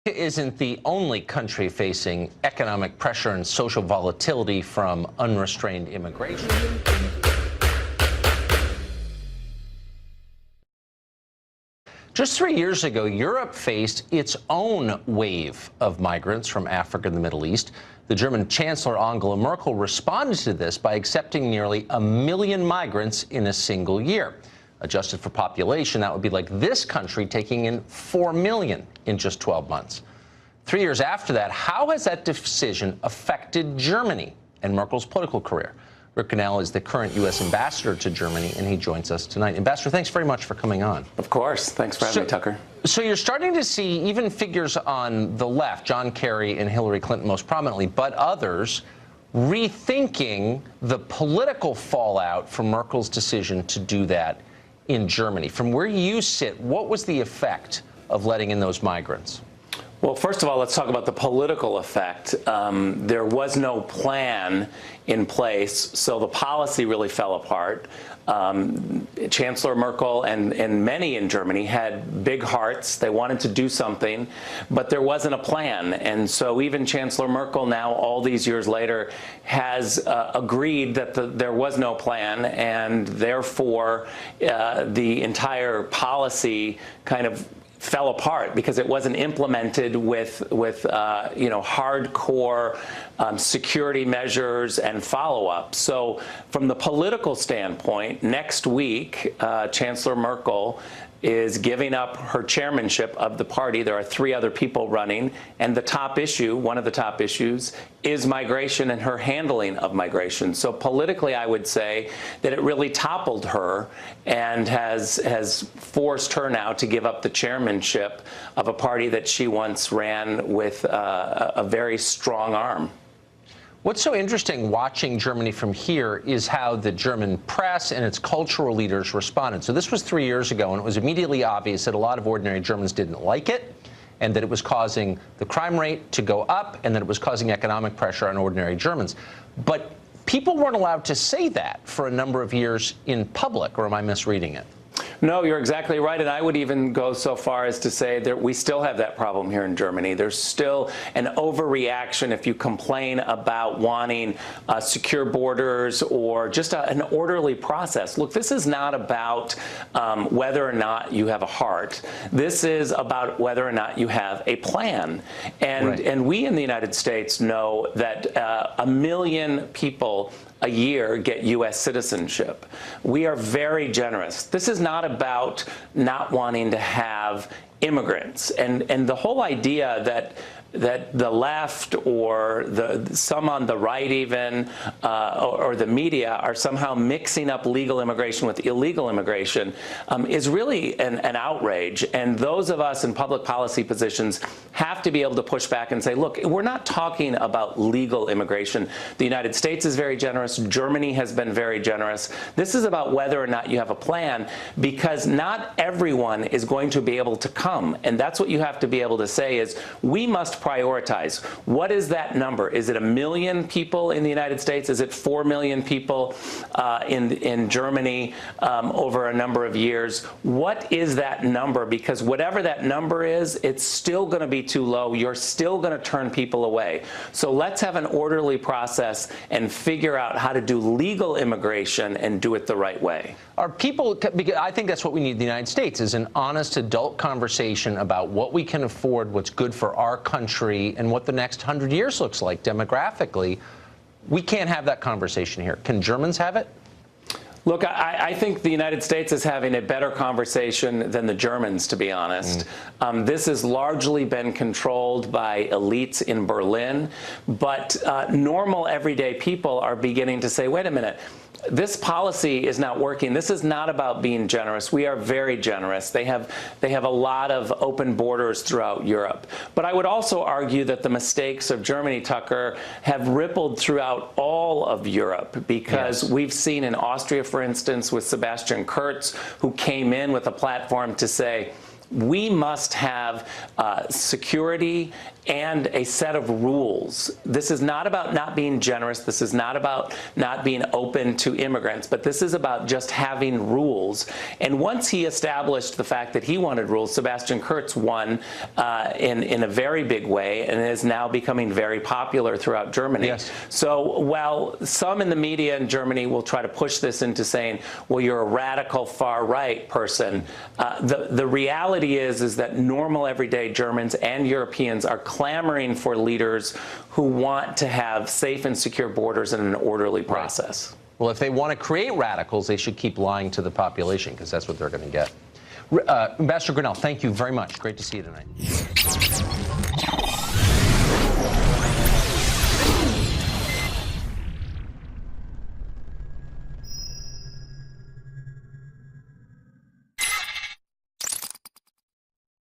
Isn't the only country facing economic pressure and social volatility from unrestrained immigration. Just 3 years ago, Europe faced its own wave of migrants from Africa and the Middle East. The German Chancellor Angela Merkel responded to this by accepting nearly 1 million migrants in a single year. Adjusted for population, that would be like this country taking in 4 million in just 12 months. 3 years after that, how has that decision affected Germany and Merkel's political career? Rick Cannell is the current U.S. ambassador to Germany, and he joins us tonight. Ambassador, thanks very much for coming on. Of course. Thanks for having me, Tucker. So you're starting to see even figures on the left, John Kerry and Hillary Clinton most prominently, but others, rethinking the political fallout from Merkel's decision to do that in Germany. From where you sit, what was the effect of letting in those migrants? Well, first of all, let's talk about the political effect. There was no plan in place, so the policy really fell apart. Chancellor Merkel and many in Germany had big hearts. They wanted to do something, but there wasn't a plan. And so even Chancellor Merkel now, all these years later, has agreed that there was no plan, and therefore the entire policy kind of fell apart because it wasn't implemented with hardcore security measures and follow-up. So from the political standpoint, next week, Chancellor Merkel is giving up her chairmanship of the party. There are 3 other people running, and the top issue, one of the top issues, is migration and her handling of migration. So politically, I would say that it really toppled her and has forced her now to give up the chairmanship of a party that she once ran with a very strong arm. What's so interesting watching Germany from here is how the German press and its cultural leaders responded. So this was 3 years ago, and it was immediately obvious that a lot of ordinary Germans didn't like it, and that it was causing the crime rate to go up, and that it was causing economic pressure on ordinary Germans. But people weren't allowed to say that for a number of years in public, or am I misreading it? No, you're exactly right, and I would even go so far as to say that we still have that problem here in Germany. There's still an overreaction if you complain about wanting secure borders or just an orderly process. Look, this is not about whether or not you have a heart. This is about whether or not you have a plan. And we in the United States know that 1 million people a year get U.S. citizenship. We are very generous. This is not about not wanting to have immigrants. And the whole idea that the left or some on the right even or the media are somehow mixing up legal immigration with illegal immigration is really an outrage. And those of us in public policy positions have to be able to push back and say, look, we're not talking about legal immigration. The United States is very generous. Germany has been very generous. This is about whether or not you have a plan, because not everyone is going to be able to come. And that's what you have to be able to say is, we must prioritize. What is that number? Is it 1 million people in the United States? Is it 4 million people in Germany over a number of years? What is that number? Because whatever that number is, it's still going to be too low. You're still going to turn people away. So let's have an orderly process and figure out how to do legal immigration and do it the right way. Are people, because I think that's what we need in the United States, is an honest adult conversation about what we can afford, what's good for our country, and what the next 100 years looks like demographically. We can't have that conversation here. Can Germans have it? Look, I think the United States is having a better conversation than the Germans, to be honest. This has largely been controlled by elites in Berlin, but normal everyday people are beginning to say, wait a minute, this policy is not working. This is not about being generous. We are very generous. They have a lot of open borders throughout Europe. But I would also argue that the mistakes of Germany, Tucker, have rippled throughout all of Europe, because we've seen in Austria, for instance, with Sebastian Kurz, who came in with a platform to say, we must have security and a set of rules. This is not about not being generous. This is not about not being open to immigrants, but this is about just having rules. And once he established the fact that he wanted rules, Sebastian Kurz won in a very big way and is now becoming very popular throughout Germany. Yes. So while some in the media in Germany will try to push this into saying, well, you're a radical far-right person, the reality is that normal everyday Germans and Europeans are clamoring for leaders who want to have safe and secure borders and an orderly process. Right. Well, if they want to create radicals, they should keep lying to the population, because that's what they're going to get. Ambassador Grinnell, thank you very much. Great to see you tonight.